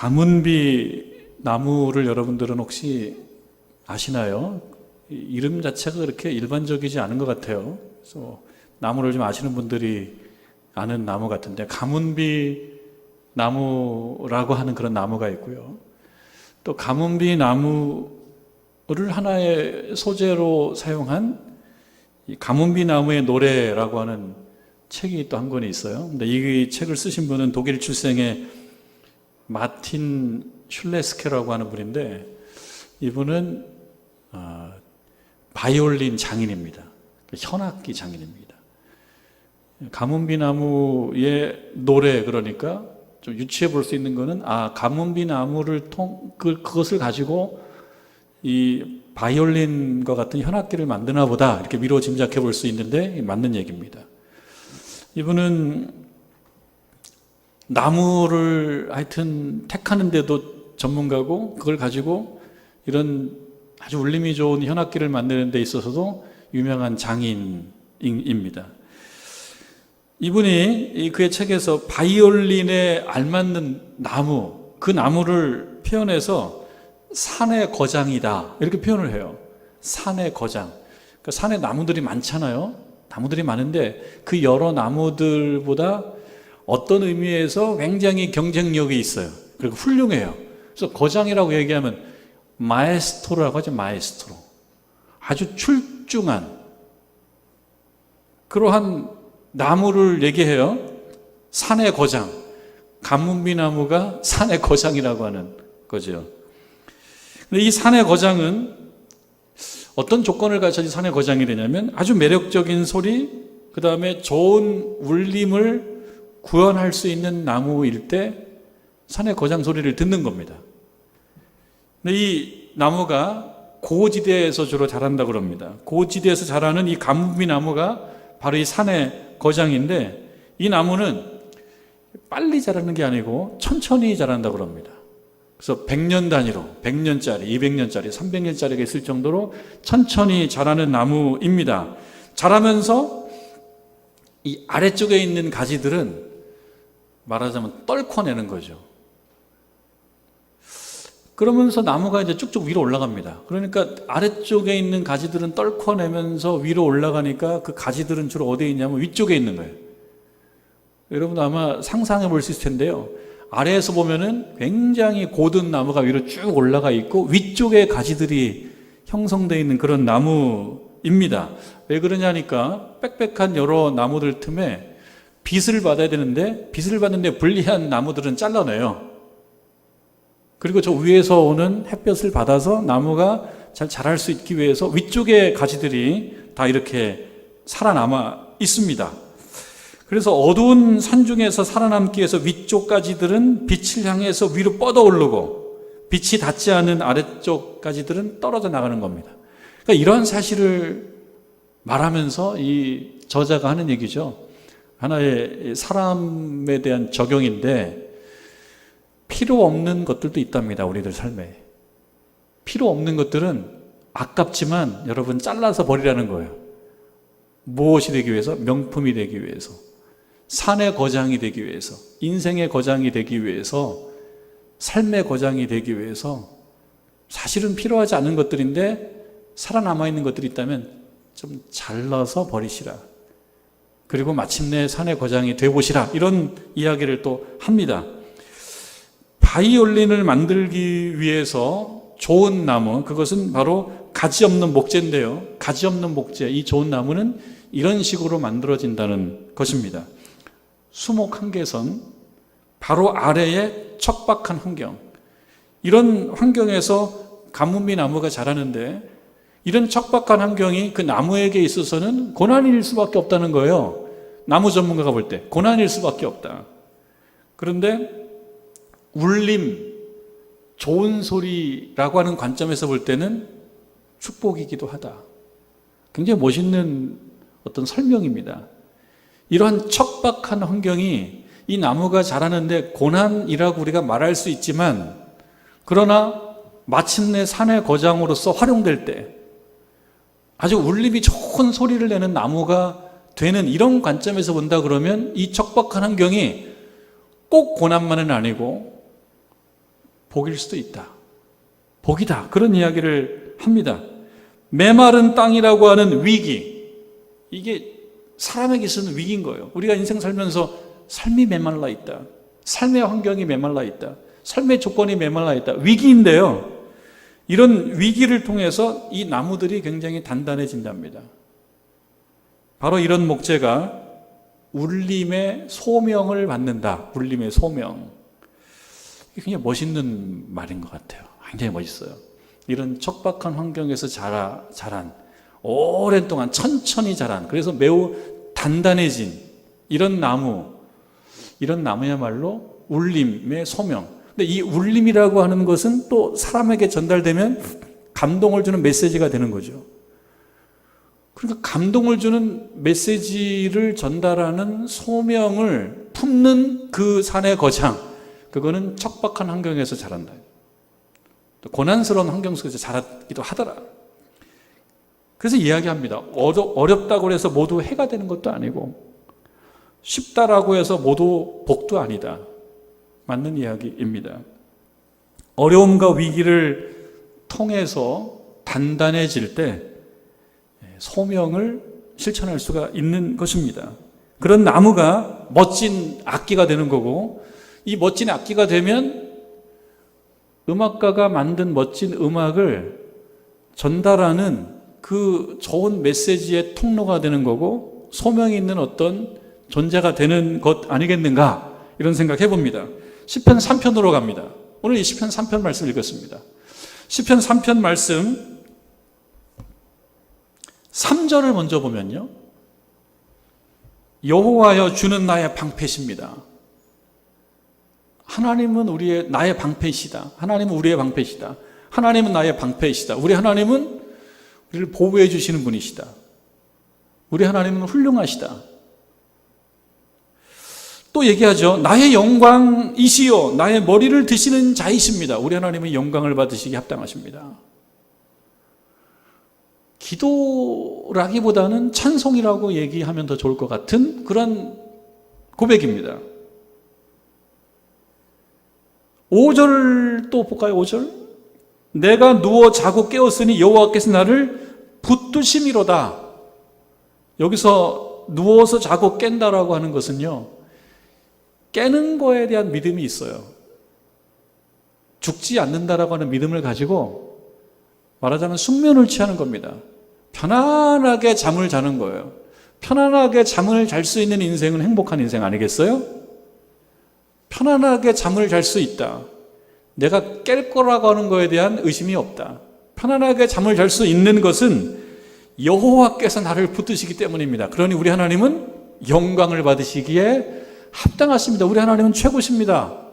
가문비 나무를 여러분들은 혹시 아시나요? 이름 자체가 그렇게 일반적이지 않은 것 같아요. 그래서 나무를 좀 아시는 분들이 아는 나무 같은데, 가문비 나무라고 하는 그런 나무가 있고요. 또 가문비 나무를 하나의 소재로 사용한 이 가문비 나무의 노래라고 하는 책이 또 한 권이 있어요. 근데 이 책을 쓰신 분은 독일 출생의 마틴 슐레스케라고 하는 분인데, 이분은 바이올린 장인입니다. 현악기 장인입니다. 가문비 나무의 노래, 그러니까 좀 유추해 볼 수 있는 거는, 가문비 나무를 그것을 가지고 이 바이올린과 같은 현악기를 만드나 보다, 이렇게 미루어 짐작해 볼 수 있는데 맞는 얘기입니다. 이분은 나무를 하여튼 택하는데도 전문가고, 그걸 가지고 이런 아주 울림이 좋은 현악기를 만드는 데 있어서도 유명한 장인입니다. 이분이 그의 책에서 바이올린에 알맞는 나무, 그 나무를 표현해서 산의 거장이다, 이렇게 표현을 해요. 산의 거장. 그러니까 산에 나무들이 많잖아요. 나무들이 많은데 그 여러 나무들보다 어떤 의미에서 굉장히 경쟁력이 있어요. 그리고 훌륭해요. 그래서 거장이라고 얘기하면 마에스토로라고 하죠. 마에스토로. 아주 출중한 그러한 나무를 얘기해요. 산의 거장. 가문비 나무가 산의 거장이라고 하는 거죠. 근데 이 산의 거장은 어떤 조건을 갖춰야지 산의 거장이 되냐면, 아주 매력적인 소리, 그 다음에 좋은 울림을 구현할 수 있는 나무일 때 산의 거장 소리를 듣는 겁니다. 근데 이 나무가 고지대에서 주로 자란다고 그럽니다. 고지대에서 자라는 이 가문비 나무가 바로 이 산의 거장인데, 이 나무는 빨리 자라는 게 아니고 천천히 자란다고 그럽니다. 그래서 100년 단위로, 100년짜리, 200년짜리, 300년짜리가 있을 정도로 천천히 자라는 나무입니다. 자라면서 이 아래쪽에 있는 가지들은 말하자면 떨궈내는 거죠. 그러면서 나무가 이제 쭉쭉 위로 올라갑니다. 그러니까 아래쪽에 있는 가지들은 떨궈내면서 위로 올라가니까 그 가지들은 주로 어디에 있냐면 위쪽에 있는 거예요. 여러분 아마 상상해 볼 수 있을 텐데요. 아래에서 보면은 굉장히 고든 나무가 위로 쭉 올라가 있고 위쪽에 가지들이 형성되어 있는 그런 나무입니다. 왜 그러냐니까 빽빽한 여러 나무들 틈에 빛을 받아야 되는데, 빛을 받는데 불리한 나무들은 잘라내요. 그리고 저 위에서 오는 햇볕을 받아서 나무가 잘 자랄 수 있기 위해서 위쪽에 가지들이 다 이렇게 살아남아 있습니다. 그래서 어두운 산중에서 살아남기 위해서 위쪽 가지들은 빛을 향해서 위로 뻗어오르고, 빛이 닿지 않은 아래쪽 가지들은 떨어져 나가는 겁니다. 그러니까 이런 사실을 말하면서 이 저자가 하는 얘기죠. 하나의 사람에 대한 적용인데, 필요 없는 것들도 있답니다. 우리들 삶에. 필요 없는 것들은 아깝지만 여러분 잘라서 버리라는 거예요. 무엇이 되기 위해서? 명품이 되기 위해서, 산의 거장이 되기 위해서, 인생의 거장이 되기 위해서, 삶의 거장이 되기 위해서 사실은 필요하지 않은 것들인데 살아남아 있는 것들이 있다면 좀 잘라서 버리시라. 그리고 마침내 산의 거장이 되보시라. 이런 이야기를 또 합니다. 바이올린을 만들기 위해서 좋은 나무, 그것은 바로 가지 없는 목재인데요. 가지 없는 목재, 이 좋은 나무는 이런 식으로 만들어진다는 것입니다. 수목 한계선, 바로 아래에 척박한 환경, 이런 환경에서 가문비 나무가 자라는데, 이런 척박한 환경이 그 나무에게 있어서는 고난일 수밖에 없다는 거예요. 나무 전문가가 볼 때 고난일 수밖에 없다. 그런데 울림, 좋은 소리라고 하는 관점에서 볼 때는 축복이기도 하다. 굉장히 멋있는 어떤 설명입니다. 이러한 척박한 환경이 이 나무가 자라는데 고난이라고 우리가 말할 수 있지만, 그러나 마침내 산의 거장으로서 활용될 때 아주 울림이 좋은 소리를 내는 나무가 되는, 이런 관점에서 본다 그러면 이 척박한 환경이 꼭 고난만은 아니고 복일 수도 있다. 복이다. 그런 이야기를 합니다. 메마른 땅이라고 하는 위기, 이게 사람에게 있어서는 위기인 거예요. 우리가 인생 살면서 삶이 메말라 있다. 삶의 환경이 메말라 있다. 삶의 조건이 메말라 있다. 위기인데요. 이런 위기를 통해서 이 나무들이 굉장히 단단해진답니다. 바로 이런 목재가 울림의 소명을 받는다. 울림의 소명. 이게 굉장히 멋있는 말인 것 같아요. 굉장히 멋있어요. 이런 척박한 환경에서 자란, 오랜 동안 천천히 자란, 그래서 매우 단단해진 이런 나무야말로 울림의 소명. 근데 이 울림이라고 하는 것은 또 사람에게 전달되면 감동을 주는 메시지가 되는 거죠. 그러니까 감동을 주는 메시지를 전달하는 소명을 품는 그 산의 거장, 그거는 척박한 환경에서 자란다. 고난스러운 환경 속에서 자라기도 하더라. 그래서 이야기합니다. 어렵다고 해서 모두 해가 되는 것도 아니고 쉽다라고 해서 모두 복도 아니다. 맞는 이야기입니다. 어려움과 위기를 통해서 단단해질 때 소명을 실천할 수가 있는 것입니다. 그런 나무가 멋진 악기가 되는 거고, 이 멋진 악기가 되면 음악가가 만든 멋진 음악을 전달하는 그 좋은 메시지의 통로가 되는 거고, 소명이 있는 어떤 존재가 되는 것 아니겠는가, 이런 생각 해봅니다. 시편 3편으로 갑니다. 오늘 이 시편 3편 말씀 읽었습니다. 시편 3편 말씀 3절을 먼저 보면요, 여호와여 주는 나의 방패십니다. 하나님은 나의 방패이시다. 하나님은 우리의 방패이시다. 하나님은 나의 방패이시다. 우리 하나님은 우리를 보호해 주시는 분이시다. 우리 하나님은 훌륭하시다. 또 얘기하죠. 나의 영광이시요 나의 머리를 드시는 자이십니다. 우리 하나님은 영광을 받으시기 합당하십니다. 기도라기보다는 찬송이라고 얘기하면 더 좋을 것 같은 그런 고백입니다. 5절 또 볼까요? 5절. 내가 누워 자고 깨었으니 여호와께서 나를 붙드심이로다. 여기서 누워서 자고 깬다라고 하는 것은요, 깨는 거에 대한 믿음이 있어요. 죽지 않는다라고 하는 믿음을 가지고 말하자면 숙면을 취하는 겁니다. 편안하게 잠을 자는 거예요. 편안하게 잠을 잘 수 있는 인생은 행복한 인생 아니겠어요? 편안하게 잠을 잘 수 있다. 내가 깰 거라고 하는 거에 대한 의심이 없다. 편안하게 잠을 잘 수 있는 것은 여호와께서 나를 붙드시기 때문입니다. 그러니 우리 하나님은 영광을 받으시기에 합당하십니다. 우리 하나님은 최고십니다.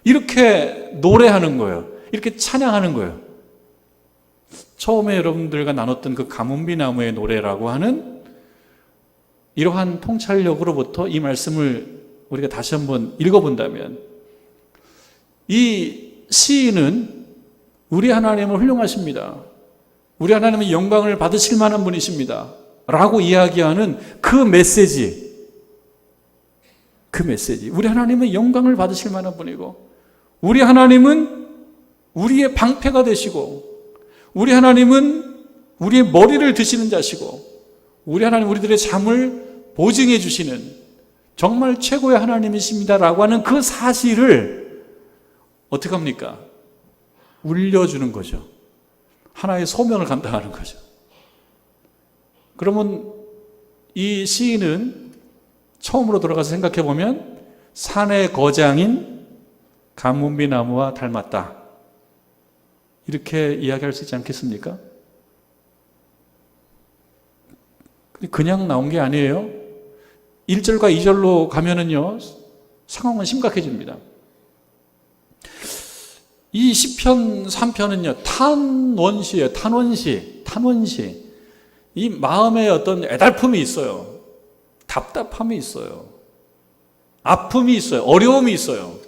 이렇게 노래하는 거예요. 이렇게 찬양하는 거예요. 처음에 여러분들과 나눴던 그 가뭄비 나무의 노래라고 하는 이러한 통찰력으로부터 이 말씀을 우리가 다시 한번 읽어본다면, 이 시인은 우리 하나님은 훌륭하십니다. 우리 하나님은 영광을 받으실 만한 분이십니다. 라고 이야기하는 그 메시지, 우리 하나님은 영광을 받으실 만한 분이고, 우리 하나님은 우리의 방패가 되시고, 우리 하나님은 우리의 머리를 드시는 자시고, 우리 하나님 우리들의 잠을 보증해 주시는 정말 최고의 하나님이십니다라고 하는 그 사실을 어떻게 합니까? 울려주는 거죠. 하나의 소명을 감당하는 거죠. 그러면 이 시인은 처음으로 돌아가서 생각해 보면 산의 거장인 가뭄비 나무와 닮았다, 이렇게 이야기할 수 있지 않겠습니까? 그냥 나온 게 아니에요. 1절과 2절로 가면은요, 상황은 심각해집니다. 이 시편 3편은요, 탄원시예요. 탄원시. 이 마음에 어떤 애달픔이 있어요. 답답함이 있어요. 아픔이 있어요. 어려움이 있어요.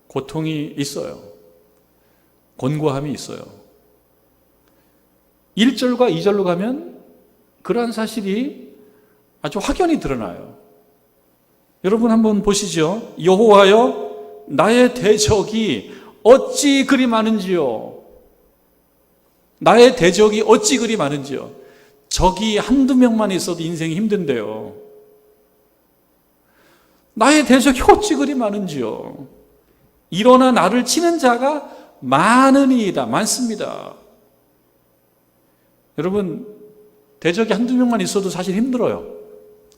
고통이 있어요. 곤고함이 있어요. 1절과 2절로 가면 그러한 사실이 아주 확연히 드러나요. 여러분 한번 보시죠. 여호와여 나의 대적이 어찌 그리 많은지요. 나의 대적이 어찌 그리 많은지요. 적이 한두 명만 있어도 인생이 힘든데요. 나의 대적이 어찌 그리 많은지요. 일어나 나를 치는 자가 많으니이다. 많습니다. 여러분, 대적이 한두 명만 있어도 사실 힘들어요.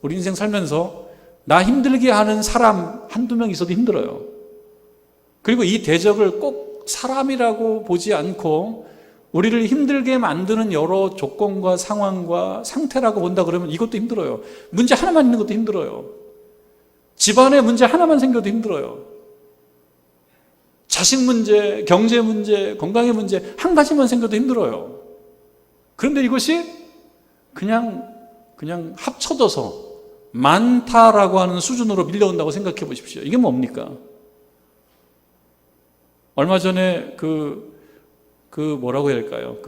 우리 인생 살면서 나 힘들게 하는 사람 한두 명 있어도 힘들어요. 그리고 이 대적을 꼭 사람이라고 보지 않고 우리를 힘들게 만드는 여러 조건과 상황과 상태라고 본다 그러면 이것도 힘들어요. 문제 하나만 있는 것도 힘들어요. 집안에 문제 하나만 생겨도 힘들어요. 자식 문제, 경제 문제, 건강의 문제 한 가지만 생겨도 힘들어요. 그런데 이것이 그냥 합쳐져서 많다라고 하는 수준으로 밀려온다고 생각해 보십시오. 이게 뭡니까? 얼마 전에 뭐라고 해야 할까요?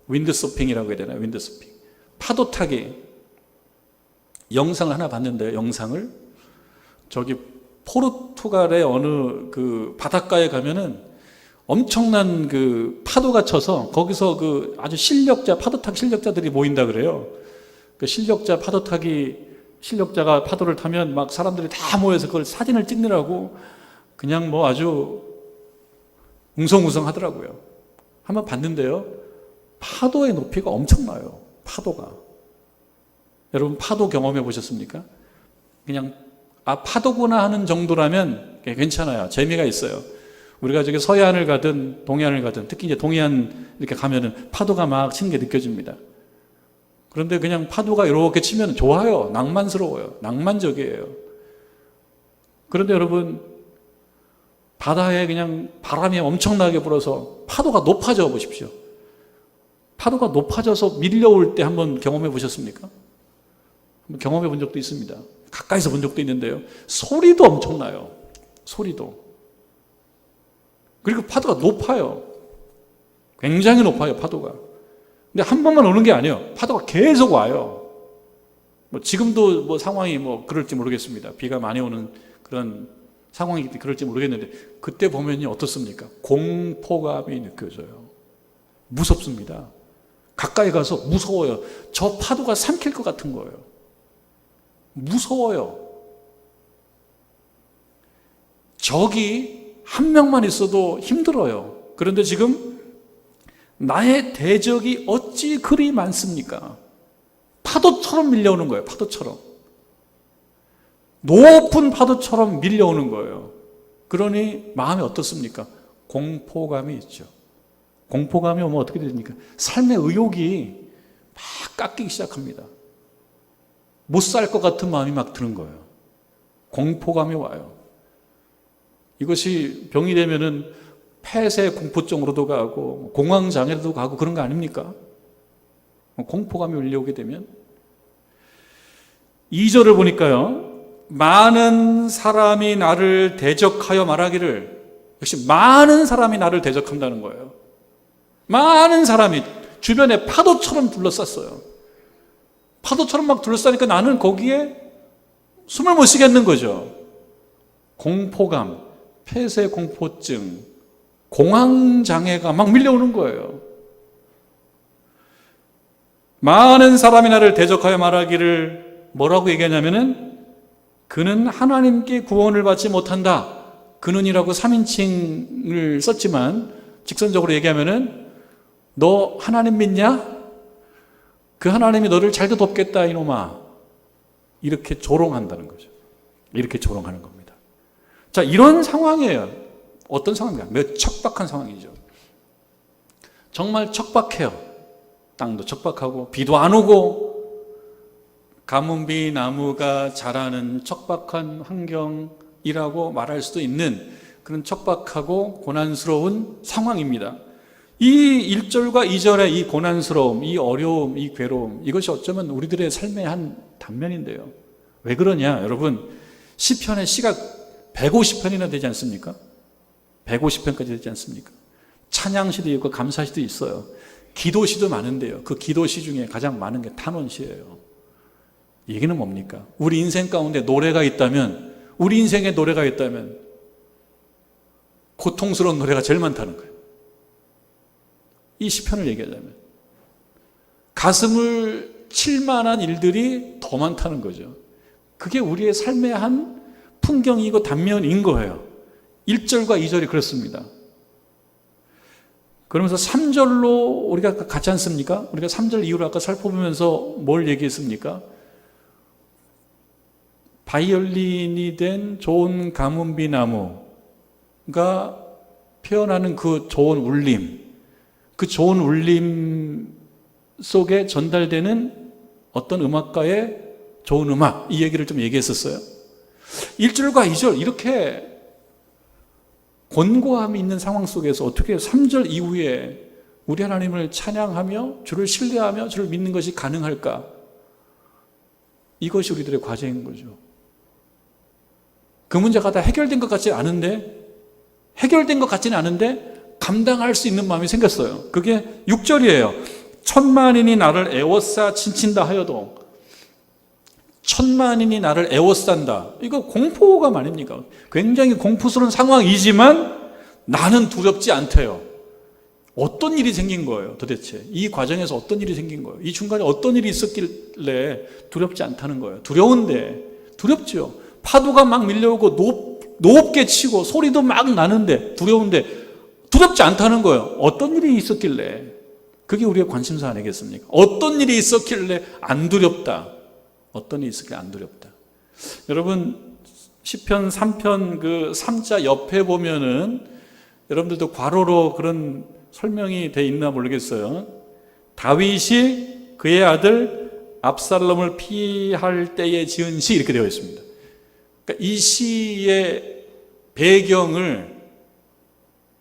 윈드서핑이라고 해야 되나요? 윈드서핑. 파도 타기. 영상을 하나 봤는데, 영상을. 저기 포르투갈의 어느 바닷가에 가면은 엄청난 파도가 쳐서 거기서 아주 파도 타기 실력자들이 모인다 그래요. 실력자가 파도를 타면 막 사람들이 다 모여서 그걸 사진을 찍느라고 그냥 아주 웅성웅성 하더라고요. 한번 봤는데요. 파도의 높이가 엄청나요. 파도가. 여러분 파도 경험해 보셨습니까? 그냥 파도구나 하는 정도라면 괜찮아요. 재미가 있어요. 우리가 저기 서해안을 가든 동해안을 가든 특히 이제 동해안 이렇게 가면은 파도가 막 치는 게 느껴집니다. 그런데 그냥 파도가 이렇게 치면 좋아요. 낭만스러워요. 낭만적이에요. 그런데 여러분 바다에 그냥 바람이 엄청나게 불어서 파도가 높아져 보십시오. 파도가 높아져서 밀려올 때 한번 경험해 보셨습니까? 한번 경험해 본 적도 있습니다. 가까이서 본 적도 있는데요. 소리도 엄청나요. 소리도. 그리고 파도가 높아요. 굉장히 높아요, 파도가. 근데 한 번만 오는 게 아니에요. 파도가 계속 와요. 지금도 상황이 그럴지 모르겠습니다. 비가 많이 오는 그런 상황이 그럴지 모르겠는데 그때 보면요 어떻습니까? 공포감이 느껴져요. 무섭습니다. 가까이 가서 무서워요. 저 파도가 삼킬 것 같은 거예요. 무서워요. 적이 한 명만 있어도 힘들어요. 그런데 지금 나의 대적이 어찌 그리 많습니까? 파도처럼 밀려오는 거예요. 파도처럼. 높은 파도처럼 밀려오는 거예요. 그러니 마음이 어떻습니까? 공포감이 있죠. 공포감이 오면 어떻게 됩니까? 삶의 의욕이 막 깎이기 시작합니다. 못 살 것 같은 마음이 막 드는 거예요. 공포감이 와요. 이것이 병이 되면은 폐쇄 공포증으로도 가고 공황장애로도 가고 그런 거 아닙니까? 공포감이 밀려오게 되면 2절을 보니까요. 많은 사람이 나를 대적하여 말하기를, 역시 많은 사람이 나를 대적한다는 거예요. 많은 사람이 주변에 파도처럼 둘러쌌어요. 파도처럼 막 둘러싸니까 나는 거기에 숨을 못 쉬겠는 거죠. 공포감, 폐쇄 공포증, 공황장애가 막 밀려오는 거예요. 많은 사람이 나를 대적하여 말하기를 뭐라고 얘기하냐면은 그는 하나님께 구원을 받지 못한다. 그는이라고 3인칭을 썼지만 직선적으로 얘기하면은 너 하나님 믿냐? 그 하나님이 너를 잘도 돕겠다 이놈아. 이렇게 조롱한다는 거죠. 이렇게 조롱하는 겁니다. 자, 이런 상황이에요. 어떤 상황입니까? 매우 척박한 상황이죠. 정말 척박해요. 땅도 척박하고 비도 안 오고 가뭄비 나무가 자라는 척박한 환경이라고 말할 수도 있는 그런 척박하고 고난스러운 상황입니다. 이 1절과 2절의 이 고난스러움, 이 어려움, 이 괴로움, 이것이 어쩌면 우리들의 삶의 한 단면인데요. 왜 그러냐? 여러분, 시편의 시가 150편이나 되지 않습니까? 150편까지 되지 않습니까? 찬양시도 있고 감사시도 있어요. 기도시도 많은데요. 그 기도시 중에 가장 많은 게 탄원시예요. 얘기는 뭡니까? 우리 인생 가운데 노래가 있다면, 우리 인생에 노래가 있다면 고통스러운 노래가 제일 많다는 거예요. 이 시편을 얘기하자면 가슴을 칠 만한 일들이 더 많다는 거죠. 그게 우리의 삶의 한 풍경이고 단면인 거예요. 1절과 2절이 그렇습니다. 그러면서 3절로 우리가 같지 않습니까? 우리가 3절 이후로 아까 살펴보면서 뭘 얘기했습니까? 바이올린이 된 좋은 가뭄비 나무가 표현하는 그 좋은 울림, 그 좋은 울림 속에 전달되는 어떤 음악가의 좋은 음악, 이 얘기를 좀 얘기했었어요. 1절과 2절 이렇게 권고함이 있는 상황 속에서 어떻게 3절 이후에 우리 하나님을 찬양하며 주를 신뢰하며 주를 믿는 것이 가능할까? 이것이 우리들의 과제인 거죠. 그 문제가 다 해결된 것 같지 않은데, 해결된 것 같지는 않은데 감당할 수 있는 마음이 생겼어요. 그게 6절이에요. 천만인이 나를 애워싸 친친다 하여도, 천만인이 나를 애워싼다. 이거 공포감 아닙니까? 굉장히 공포스러운 상황이지만 나는 두렵지 않대요. 어떤 일이 생긴 거예요, 도대체? 이 과정에서 어떤 일이 생긴 거예요? 이 중간에 어떤 일이 있었길래 두렵지 않다는 거예요? 두려운데, 두렵죠. 파도가 막 밀려오고 높게 치고 소리도 막 나는데 두려운데 두렵지 않다는 거예요. 어떤 일이 있었길래? 그게 우리의 관심사 아니겠습니까? 어떤 일이 있었길래 안 두렵다. 어떤 일이 있었길래 안 두렵다. 여러분 시편 3편 그 3자 옆에 보면은 여러분들도 괄호로 그런 설명이 돼 있나 모르겠어요. 다윗이 그의 아들 압살롬을 피할 때에 지은 시, 이렇게 되어 있습니다. 그러니까 이 시의 배경을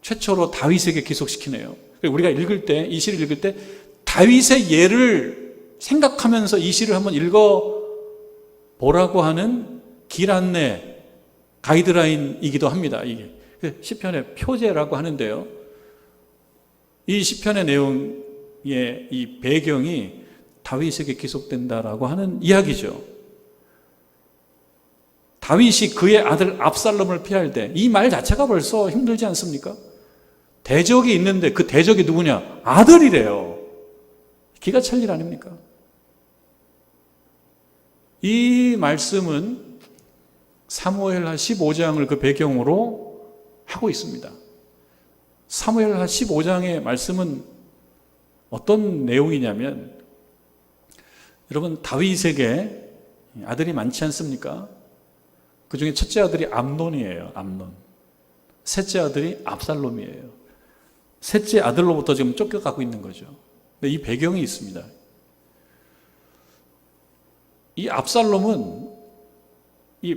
최초로 다윗에게 기속시키네요. 우리가 읽을 때, 이 시를 읽을 때 다윗의 예를 생각하면서 이 시를 한번 읽어보라고 하는 길 안내 가이드라인이기도 합니다. 이게 시편의 표제라고 하는데요. 이 시편의 내용의 이 배경이 다윗에게 기속된다라고 하는 이야기죠. 다윗이 그의 아들 압살롬을 피할 때, 이 말 자체가 벌써 힘들지 않습니까? 대적이 있는데 그 대적이 누구냐? 아들이래요. 기가 찰 일 아닙니까? 이 말씀은 사무엘하 15장을 그 배경으로 하고 있습니다. 사무엘하 15장의 말씀은 어떤 내용이냐면, 여러분 다윗에게 아들이 많지 않습니까? 그 중에 첫째 아들이 암논이에요. 암논. 셋째 아들이 압살롬이에요. 셋째 아들로부터 지금 쫓겨가고 있는 거죠. 근데 이 배경이 있습니다. 이 압살롬은 이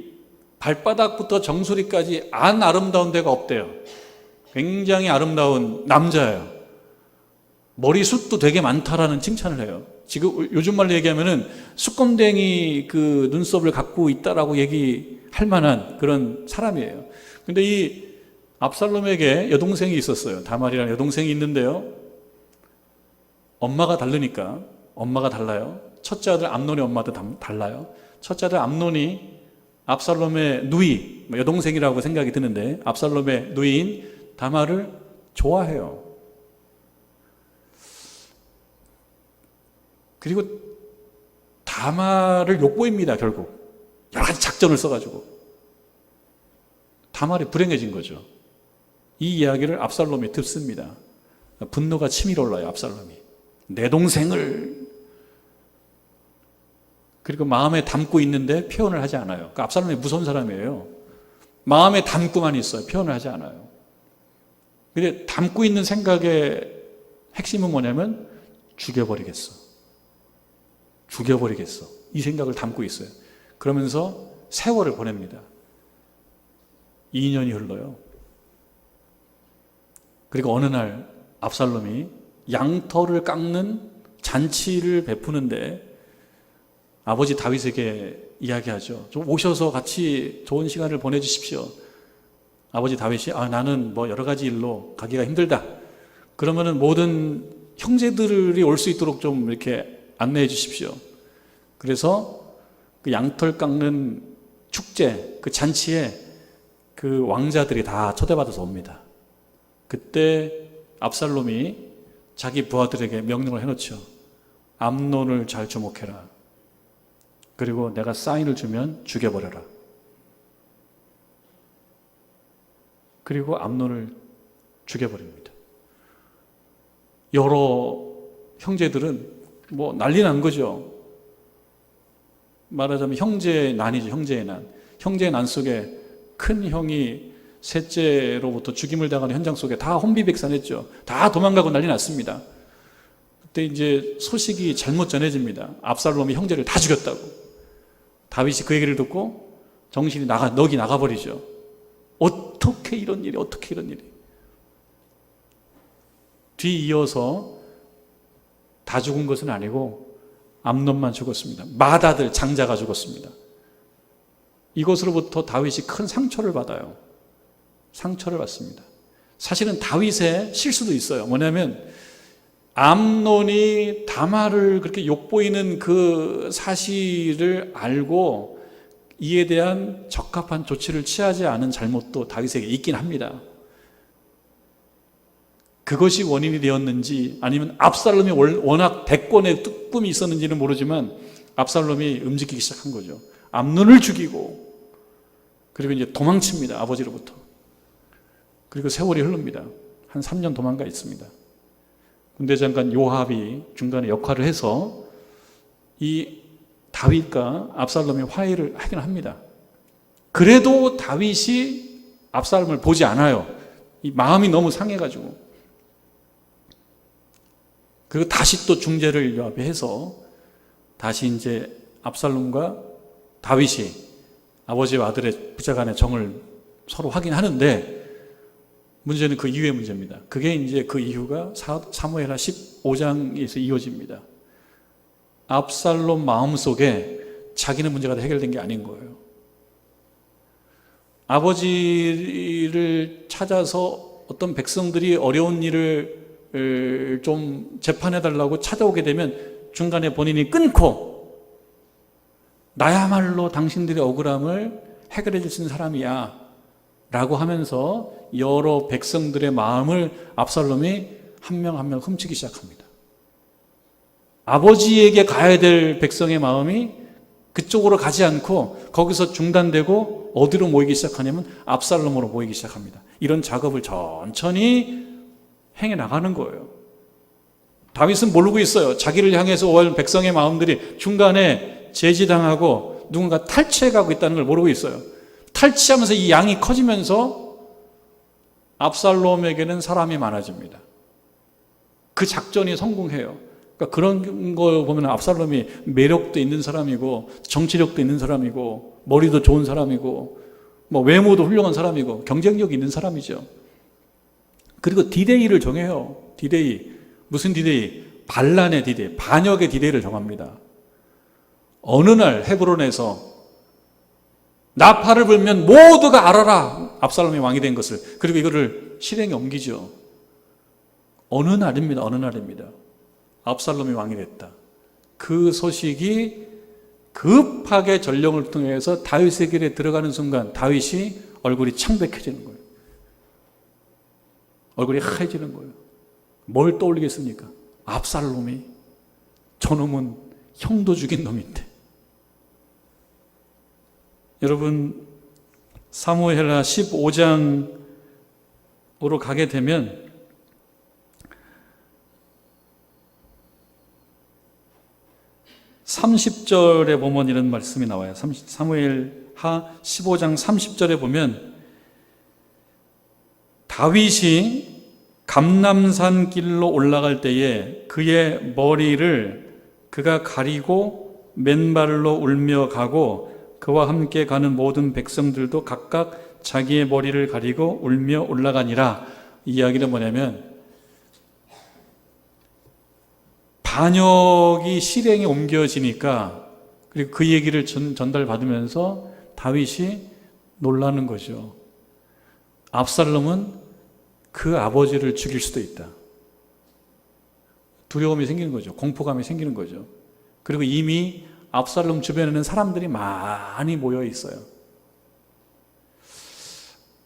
발바닥부터 정수리까지 안 아름다운 데가 없대요. 굉장히 아름다운 남자예요. 머리숱도 되게 많다라는 칭찬을 해요. 지금 요즘 말로 얘기하면은 수검댕이 그 눈썹을 갖고 있다라고 얘기할 만한 그런 사람이에요. 근데 이 압살롬에게 여동생이 있었어요. 다말이라는 여동생이 있는데요. 엄마가 다르니까, 엄마가 달라요. 첫째 아들 암논의 엄마도 달라요. 첫째 아들 암논이 압살롬의 누이, 여동생이라고 생각이 드는데 압살롬의 누이인 다말을 좋아해요. 그리고 다말을 욕보입니다. 결국 여러 가지 작전을 써가지고 다말이 불행해진 거죠. 이 이야기를 압살롬이 듣습니다. 분노가 치밀어 올라요. 압살롬이 내 동생을, 그리고 마음에 담고 있는데 표현을 하지 않아요. 그러니까 압살롬이 무서운 사람이에요. 마음에 담고만 있어요. 표현을 하지 않아요. 근데 담고 있는 생각의 핵심은 뭐냐면 죽여버리겠어. 죽여버리겠어. 이 생각을 담고 있어요. 그러면서 세월을 보냅니다. 2년이 흘러요. 그리고 어느 날 압살롬이 양털을 깎는 잔치를 베푸는데 아버지 다윗에게 이야기하죠. 좀 오셔서 같이 좋은 시간을 보내주십시오. 아버지 다윗이 나는 뭐 여러 가지 일로 가기가 힘들다. 그러면은 모든 형제들이 올 수 있도록 좀 이렇게 안내해 주십시오. 그래서 그 양털 깎는 축제, 그 잔치에 그 왕자들이 다 초대받아서 옵니다. 그때 압살롬이 자기 부하들에게 명령을 해놓죠. 암논을 잘 주목해라. 그리고 내가 사인을 주면 죽여버려라. 그리고 암논을 죽여버립니다. 여러 형제들은 뭐 난리 난 거죠. 말하자면 형제의 난이죠. 형제의 난. 형제의 난 속에 큰 형이 셋째로부터 죽임을 당하는 현장 속에 다 혼비백산했죠. 다 도망가고 난리 났습니다. 그때 이제 소식이 잘못 전해집니다. 압살롬이 형제를 다 죽였다고. 다윗이 그 얘기를 듣고 정신이 넋이 나가버리죠. 어떻게 이런 일이, 어떻게 이런 일이. 뒤이어서 다 죽은 것은 아니고 암논만 죽었습니다. 맏아들 장자가 죽었습니다. 이것으로부터 다윗이 큰 상처를 받아요. 상처를 받습니다. 사실은 다윗의 실수도 있어요. 뭐냐면 암논이 다말을 그렇게 욕보이는 그 사실을 알고 이에 대한 적합한 조치를 취하지 않은 잘못도 다윗에게 있긴 합니다. 그것이 원인이 되었는지 아니면 압살롬이 워낙 대권의 꿈이 있었는지는 모르지만 압살롬이 움직이기 시작한 거죠. 암논을 죽이고 그리고 이제 도망칩니다. 아버지로부터. 그리고 세월이 흐릅니다. 한 3년 도망가 있습니다. 군대장관 요압이 중간에 역할을 해서 이 다윗과 압살롬이 화해를 하긴 합니다. 그래도 다윗이 압살롬을 보지 않아요. 이 마음이 너무 상해가지고. 그리고 다시 또 중재를 요압이 해서 다시 이제 압살롬과 다윗이 아버지와 아들의 부자간의 정을 서로 확인하는데 문제는 그 이후의 문제입니다. 그게 이제 그 이유가 사무엘하 15장에서 이어집니다. 압살롬 마음속에 자기는 문제가 다 해결된 게 아닌 거예요. 아버지를 찾아서 어떤 백성들이 어려운 일을 좀 재판해달라고 찾아오게 되면 중간에 본인이 끊고 나야말로 당신들의 억울함을 해결해 줄 수 있는 사람이야 라고 하면서 여러 백성들의 마음을 압살롬이 한 명 한 명 훔치기 시작합니다. 아버지에게 가야 될 백성의 마음이 그쪽으로 가지 않고 거기서 중단되고 어디로 모이기 시작하냐면 압살롬으로 모이기 시작합니다. 이런 작업을 천천히 행해 나가는 거예요. 다윗은 모르고 있어요. 자기를 향해서 올 백성의 마음들이 중간에 제지당하고 누군가 탈취해 가고 있다는 걸 모르고 있어요. 탈취하면서 이 양이 커지면서 압살롬에게는 사람이 많아집니다. 그 작전이 성공해요. 그러니까 그런 걸 보면 압살롬이 매력도 있는 사람이고 정치력도 있는 사람이고 머리도 좋은 사람이고 뭐 외모도 훌륭한 사람이고 경쟁력이 있는 사람이죠. 그리고 디데이를 정해요. 디데이. 무슨 디데이? 반란의 디데이, 반역의 디데이를 정합니다. 어느 날 헤브론에서 나팔을 불면 모두가 알아라. 압살롬이 왕이 된 것을. 그리고 이거를 실행에 옮기죠. 어느 날입니다. 어느 날입니다. 압살롬이 왕이 됐다. 그 소식이 급하게 전령을 통해서 다윗의 길에 들어가는 순간 다윗이 얼굴이 창백해지는 거예요. 얼굴이 하얘지는 거예요. 뭘 떠올리겠습니까? 압살롬이 저놈은 형도 죽인 놈인데. 여러분 사무엘하 15장으로 가게 되면 30절에 보면 이런 말씀이 나와요. 사무엘하 15장 30절에 보면 다윗이 감람산 길로 올라갈 때에 그의 머리를 그가 가리고 맨발로 울며 가고 그와 함께 가는 모든 백성들도 각각 자기의 머리를 가리고 울며 올라가니라. 이 이야기는 뭐냐면 반역이 실행에 옮겨지니까 그리고 그 얘기를 전달받으면서 다윗이 놀라는 거죠. 압살롬은 그 아버지를 죽일 수도 있다. 두려움이 생기는 거죠. 공포감이 생기는 거죠. 그리고 이미 압살롬 주변에는 사람들이 많이 모여 있어요.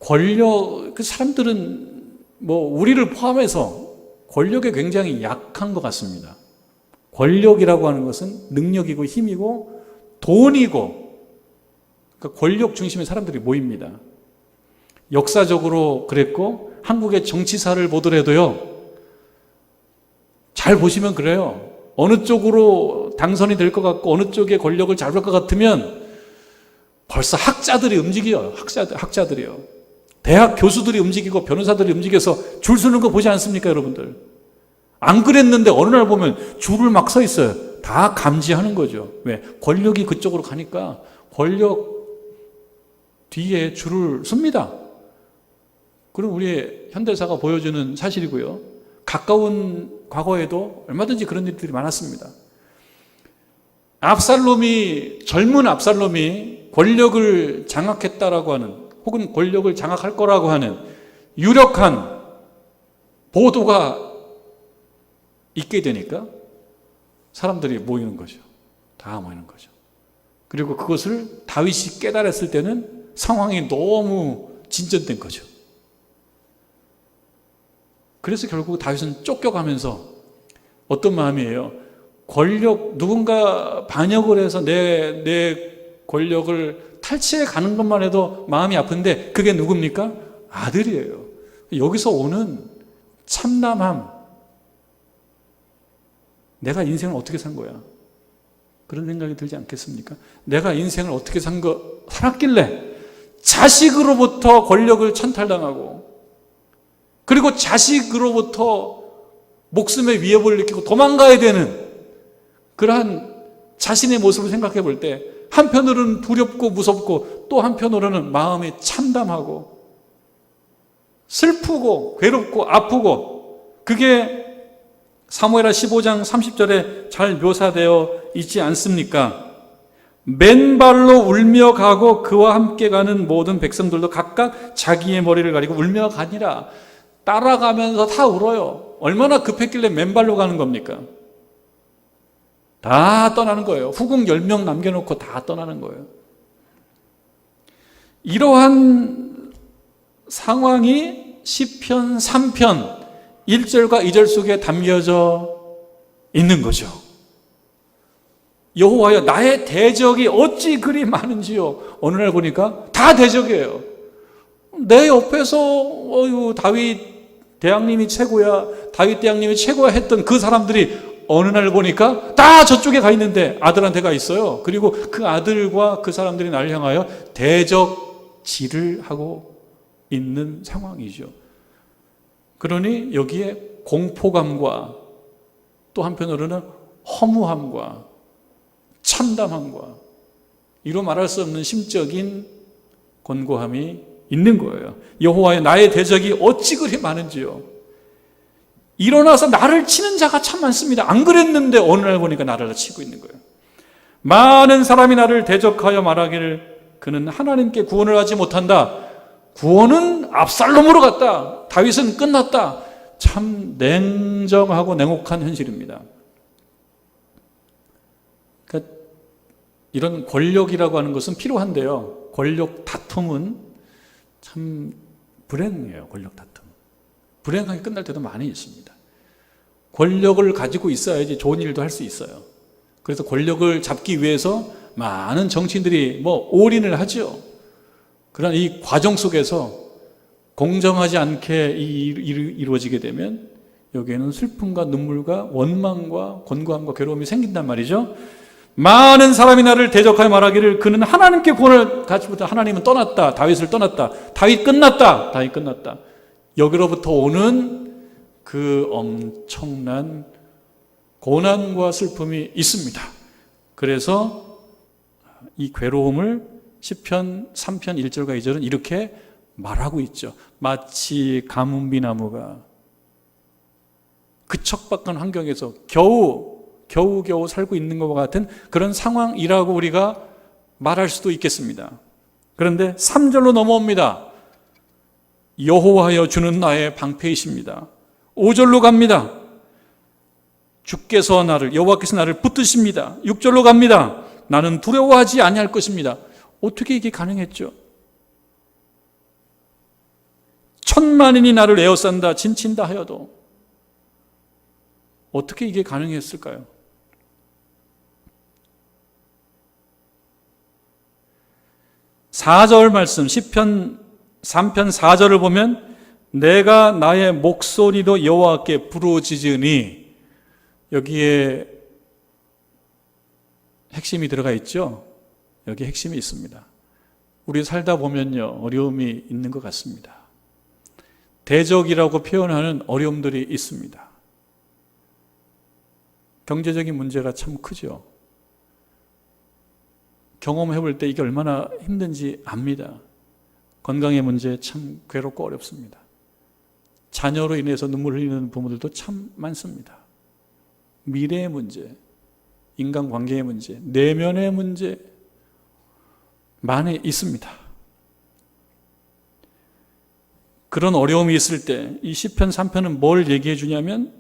그 사람들은 우리를 포함해서 권력에 굉장히 약한 것 같습니다. 권력이라고 하는 것은 능력이고 힘이고 돈이고, 그러니까 권력 중심의 사람들이 모입니다. 역사적으로 그랬고, 한국의 정치사를 보더라도요, 잘 보시면 그래요. 어느 쪽으로 당선이 될 것 같고 어느 쪽에 권력을 잡을 것 같으면 벌써 학자들이 움직여요. 학자들이요. 대학 교수들이 움직이고 변호사들이 움직여서 줄 서는 거 보지 않습니까, 여러분들? 안 그랬는데 어느 날 보면 줄을 막 서 있어요. 다 감지하는 거죠. 왜? 권력이 그쪽으로 가니까 권력 뒤에 줄을 섭니다. 그럼 우리의 현대사가 보여주는 사실이고요. 가까운 과거에도 얼마든지 그런 일들이 많았습니다. 젊은 압살롬이 권력을 장악했다라고 하는, 혹은 권력을 장악할 거라고 하는 유력한 보도가 있게 되니까 사람들이 모이는 거죠. 다 모이는 거죠. 그리고 그것을 다윗이 깨달았을 때는 상황이 너무 진전된 거죠. 그래서 결국 다윗은 쫓겨가면서 어떤 마음이에요? 누군가 반역을 해서 내 권력을 탈취해 가는 것만 해도 마음이 아픈데 그게 누굽니까? 아들이에요. 여기서 오는 참담함. 내가 인생을 어떻게 산 거야? 그런 생각이 들지 않겠습니까? 내가 인생을 어떻게 살았길래 자식으로부터 권력을 천탈당하고, 그리고 자식으로부터 목숨의 위협을 느끼고 도망가야 되는 그러한 자신의 모습을 생각해 볼 때 한편으로는 두렵고 무섭고 또 한편으로는 마음이 참담하고 슬프고 괴롭고 아프고, 그게 사무엘하 15장 30절에 잘 묘사되어 있지 않습니까? 맨발로 울며 가고 그와 함께 가는 모든 백성들도 각각 자기의 머리를 가리고 울며 가니라. 따라가면서 다 울어요. 얼마나 급했길래 맨발로 가는 겁니까? 다 떠나는 거예요. 후궁 10명 남겨놓고 다 떠나는 거예요. 이러한 상황이 시편 3편 1절과 2절 속에 담겨져 있는 거죠. 여호와여, 나의 대적이 어찌 그리 많은지요. 어느 날 보니까 다 대적이에요. 내 옆에서 다윗 대왕님이 최고야, 다윗 대왕님이 최고야 했던 그 사람들이 어느 날 보니까 다 저쪽에 가 있는데 아들한테 가 있어요. 그리고 그 아들과 그 사람들이 나를 향하여 대적질을 하고 있는 상황이죠. 그러니 여기에 공포감과 또 한편으로는 허무함과 참담함과 이로 말할 수 없는 심적인 곤고함이 있는 거예요. 여호와여, 나의 대적이 어찌 그리 많은지요. 일어나서 나를 치는 자가 참 많습니다. 안 그랬는데 어느 날 보니까 나를 치고 있는 거예요. 많은 사람이 나를 대적하여 말하기를 그는 하나님께 구원을 하지 못한다. 구원은 압살롬으로 갔다. 다윗은 끝났다. 참 냉정하고 냉혹한 현실입니다. 그러니까 이런 권력이라고 하는 것은 필요한데요, 권력 다툼은 참 불행해요. 권력 다툼. 불행하게 끝날 때도 많이 있습니다. 권력을 가지고 있어야지 좋은 일도 할 수 있어요. 그래서 권력을 잡기 위해서 많은 정치인들이 올인을 하죠. 그러나 이 과정 속에서 공정하지 않게 이루어지게 되면 여기에는 슬픔과 눈물과 원망과 곤고함과 괴로움이 생긴단 말이죠. 많은 사람이 나를 대적하여 말하기를 그는 하나님께 구원을 가지 못한, 하나님은 떠났다. 다윗을 떠났다. 다윗 끝났다. 다윗 끝났다. 여기로부터 오는 그 엄청난 고난과 슬픔이 있습니다. 그래서 이 괴로움을 시편 3편 1절과 2절은 이렇게 말하고 있죠. 마치 가뭄비나무가 그 척박한 환경에서 겨우 살고 있는 것과 같은 그런 상황이라고 우리가 말할 수도 있겠습니다. 그런데 3절로 넘어옵니다. 여호와여, 주는 나의 방패이십니다. 5절로 갑니다. 주께서 여호와께서 나를 붙드십니다. 6절로 갑니다. 나는 두려워하지 아니할 것입니다. 어떻게 이게 가능했죠? 천만인이 나를 에워싼다 진친다 하여도. 어떻게 이게 가능했을까요? (4절) 말씀 시편 3편 4절을 보면 내가 나의 목소리로 여호와께 부르짖으니, 여기에 핵심이 들어가 있죠. 여기 핵심이 있습니다. 우리 살다 보면요, 어려움이 있는 것 같습니다. 대적이라고 표현하는 어려움들이 있습니다. 경제적인 문제가 참 크죠. 경험해 볼 때 이게 얼마나 힘든지 압니다. 건강의 문제 참 괴롭고 어렵습니다. 자녀로 인해서 눈물 흘리는 부모들도 참 많습니다. 미래의 문제, 인간관계의 문제, 내면의 문제 많이 있습니다. 그런 어려움이 있을 때 이 시편 3편은 뭘 얘기해 주냐면,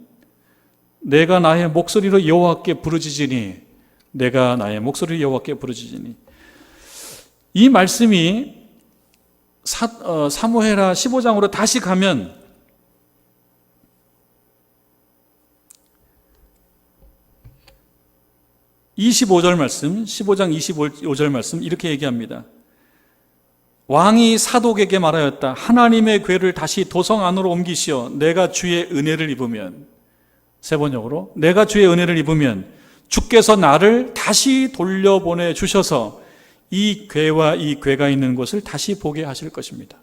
내가 나의 목소리로 여호와께 부르짖으니, 내가 나의 목소리로 여호와께 부르짖으니. 이 말씀이 사무엘하 15장으로 다시 가면 25절 말씀, 15장 25절 말씀 이렇게 얘기합니다. 왕이 사독에게 말하였다. 하나님의 궤를 다시 도성 안으로 옮기시어 내가 주의 은혜를 입으면, 세 번역으로, 내가 주의 은혜를 입으면 주께서 나를 다시 돌려보내 주셔서 이 궤와 이 궤가 있는 곳을 다시 보게 하실 것입니다.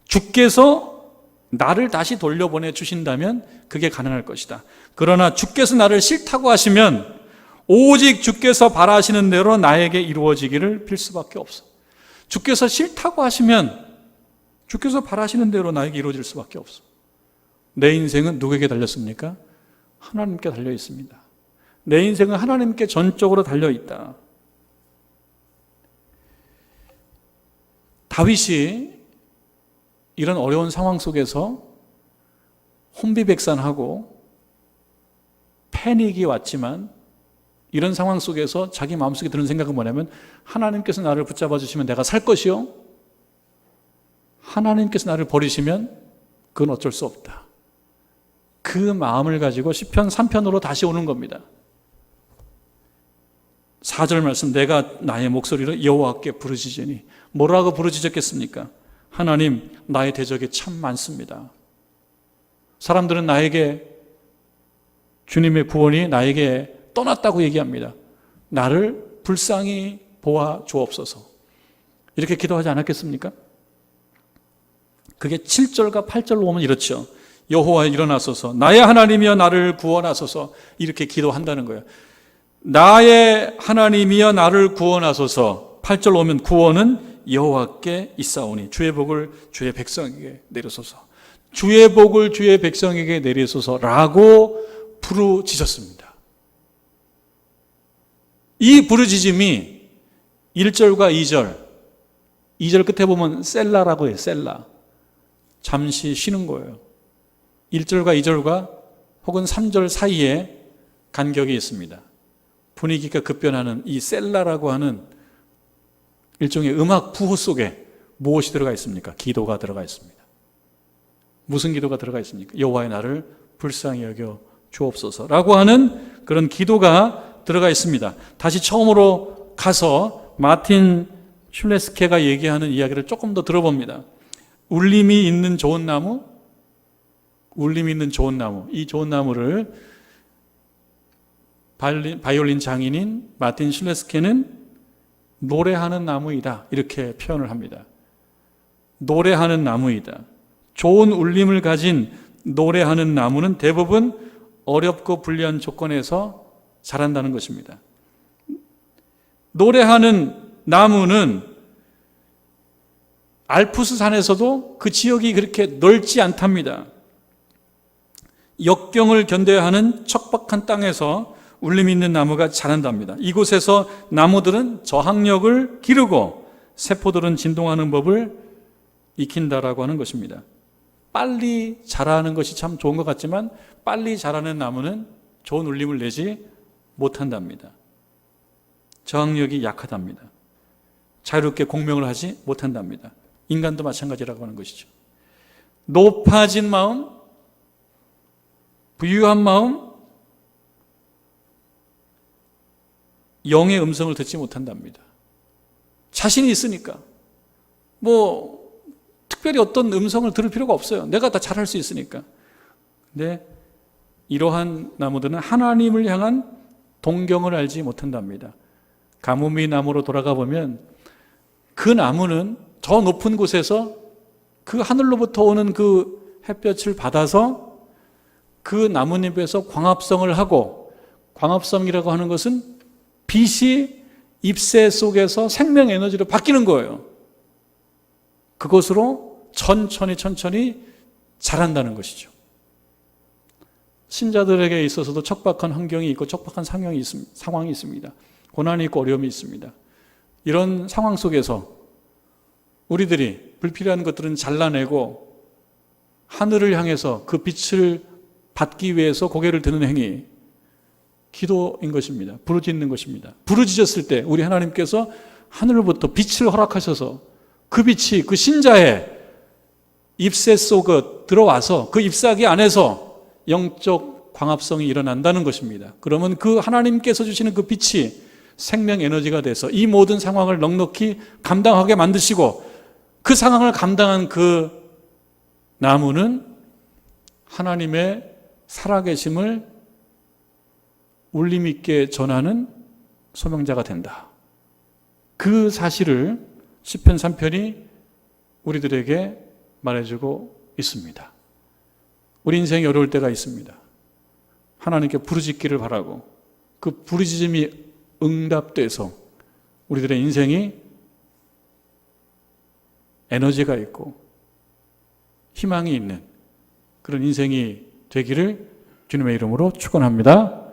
주께서 나를 다시 돌려보내 주신다면 그게 가능할 것이다. 그러나 주께서 나를 싫다고 하시면 오직 주께서 바라시는 대로 나에게 이루어지기를 빌 수밖에 없어. 주께서 싫다고 하시면 주께서 바라시는 대로 나에게 이루어질 수밖에 없어. 내 인생은 누구에게 달렸습니까? 하나님께 달려 있습니다. 내 인생은 하나님께 전적으로 달려 있다. 다윗이 이런 어려운 상황 속에서 혼비백산하고 패닉이 왔지만, 이런 상황 속에서 자기 마음속에 드는 생각은 뭐냐면, 하나님께서 나를 붙잡아 주시면 내가 살 것이요, 하나님께서 나를 버리시면 그건 어쩔 수 없다. 그 마음을 가지고 시편 3편으로 다시 오는 겁니다. 4절 말씀, 내가 나의 목소리로 여호와께 부르짖으니. 뭐라고 부르짖었겠습니까? 하나님, 나의 대적이 참 많습니다. 사람들은 나에게, 주님의 구원이 나에게 떠났다고 얘기합니다. 나를 불쌍히 보아 주옵소서. 이렇게 기도하지 않았겠습니까? 그게 7절과 8절로 오면 이렇죠. 여호와 일어나소서, 나의 하나님이여 나를 구원하소서. 이렇게 기도한다는 거예요. 나의 하나님이여 나를 구원하소서. 8절 오면 구원은 여호와께 있사오니 주의 복을 주의 백성에게 내리소서. 주의 복을 주의 백성에게 내리소서라고 부르짖었습니다. 이 부르짖음이 1절과 2절 끝에 보면 셀라라고 해요. 셀라. 잠시 쉬는 거예요. 1절과 2절과 혹은 3절 사이에 간격이 있습니다. 분위기가 급변하는 이 셀라라고 하는 일종의 음악 부호 속에 무엇이 들어가 있습니까? 기도가 들어가 있습니다. 무슨 기도가 들어가 있습니까? 여호와의 나를 불쌍히 여겨 주옵소서라고 하는 그런 기도가 들어가 있습니다. 다시 처음으로 가서 마틴 슐레스케가 얘기하는 이야기를 조금 더 들어봅니다. 울림이 있는 좋은 나무, 이 좋은 나무를 바이올린 장인인 마틴 슐레스케는 노래하는 나무이다, 이렇게 표현을 합니다. 노래하는 나무이다. 좋은 울림을 가진 노래하는 나무는 대부분 어렵고 불리한 조건에서 자란다는 것입니다. 노래하는 나무는 알프스 산에서도 그 지역이 그렇게 넓지 않답니다. 역경을 견뎌야 하는 척박한 땅에서 울림이 있는 나무가 자란답니다. 이곳에서 나무들은 저항력을 기르고 세포들은 진동하는 법을 익힌다라고 하는 것입니다. 빨리 자라는 것이 참 좋은 것 같지만 빨리 자라는 나무는 좋은 울림을 내지 못한답니다. 저항력이 약하답니다. 자유롭게 공명을 하지 못한답니다. 인간도 마찬가지라고 하는 것이죠. 높아진 마음, 부유한 마음, 영의 음성을 듣지 못한답니다. 자신이 있으니까 뭐 특별히 어떤 음성을 들을 필요가 없어요. 내가 다 잘할 수 있으니까. 근데 이러한 나무들은 하나님을 향한 동경을 알지 못한답니다. 가뭄이 나무로 돌아가 보면 그 나무는 저 높은 곳에서 그 하늘로부터 오는 그 햇볕을 받아서 그 나뭇잎에서 광합성을 하고, 광합성이라고 하는 것은 빛이 잎새 속에서 생명 에너지로 바뀌는 거예요. 그것으로 천천히 자란다는 것이죠. 신자들에게 있어서도 척박한 환경이 있고 척박한 상황이 있습니다. 고난이 있고 어려움이 있습니다. 이런 상황 속에서 우리들이 불필요한 것들은 잘라내고 하늘을 향해서 그 빛을 받기 위해서 고개를 드는 행위, 기도인 것입니다. 부르짖는 것입니다. 부르짖었을 때 우리 하나님께서 하늘로부터 빛을 허락하셔서 그 빛이 그 신자의 잎새 속에 들어와서 그 잎사귀 안에서 영적 광합성이 일어난다는 것입니다. 그러면 그 하나님께서 주시는 그 빛이 생명 에너지가 돼서 이 모든 상황을 넉넉히 감당하게 만드시고, 그 상황을 감당한 그 나무는 하나님의 살아계심을 울림 있게 전하는 소명자가 된다. 그 사실을 시편 3편이 우리들에게 말해주고 있습니다. 우리 인생이 어려울 때가 있습니다. 하나님께 부르짖기를 바라고 그 부르짖음이 응답돼서 우리들의 인생이 에너지가 있고 희망이 있는 그런 인생이 되기를 주님의 이름으로 축원합니다.